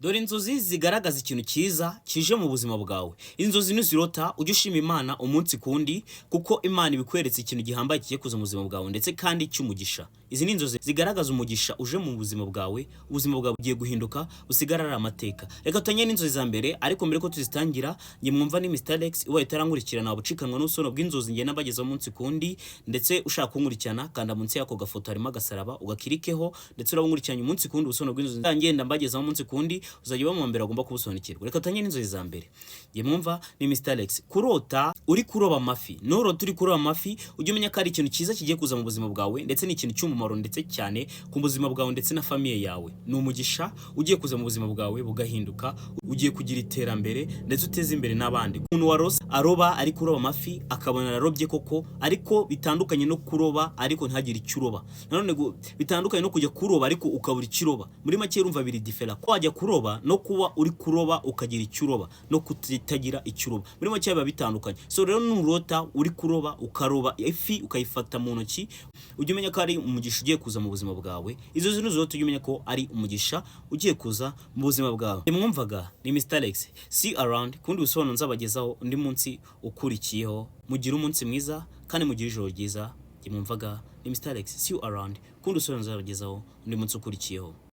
Dore inzozi zigaragaza ikintu kiza kije mu buzima bwawe. Inzozi nuzirota ujye ushima Imana umunsi kundi kuko Imana ibikweretse ikintu gihambaye kigiye kuza mu buzima bwawe ndetse kandi cy'umugisha. Izi ni inzozi zigaragaza umugisha uje mu buzima bwawe, ubuzima bwawe bugiye guhinduka busigarara amateka. Reka tutanye n'inzozi za mbere ariko mbere ko tuzitangira nge mwumva ni Mr Alex ubaye tarankurikirana wabucikanwa n'usono bw'inzozi nge nabageza umunsi kundi ndetse ushaka kunkurikirana kanda munsi yako gafoto harimo agasaraba ugakirikeho ndetse urabunkurikiranye umunsi kundi usono bw'inzozi ngenda mbageza umunsi kundi uzajya uba mu mbere agomba kubusobanukirwa. Reka tutanye n'inzozi za mbere. Nge mwumva ni Mr Alex. Kurota uri kuroba amafi. Norota uri kuroba amafi ujye umenya ko ari ikintu cyiza kigiye kuza mu buzima bwawe ndetse ni ikintu cy'umumaro ndetse cyane ku buzima bwawe ndetse na famille yawe. Ni umugisha ugiye kuza mu buzima bwawe bugahinduka, ugiye kugira iterambere ndetse uteze imbere n'abandi. Umuntu warose aroba ari kuroba amafi akabona ararobye koko ariko bitandukanye no kuroba ariko ntagire icyo uroba. Nanone bitandukanye no kujya kuroba ariko ukabura ikiroba. Muri make urumva biri different. Ko wajya kuroba no kuba uri kuroba ukagira icyuroba no kutagira icyuroba muri make biba bitandukanye. So rero nurota uri kuroba ukaroba ifi ukayifata mu ntoki ujye umenya ko ari umugisha ugiye kuza mu buzima bwawe. Izo zino zose ujye umenya ko ari umugisha ugiye kuza mu buzima bwawe. Mwumvaga ni Mr Alex. See around kundi busobanuro nzabagezaho undi munsi ukurikiyeho. Mugira umunsi mwiza kandi mugira ijoro ryiza. Mwumvaga ni Mr Alex. See you around kundi busobanuro nzabagezaho undi munsi ukurikiyeho.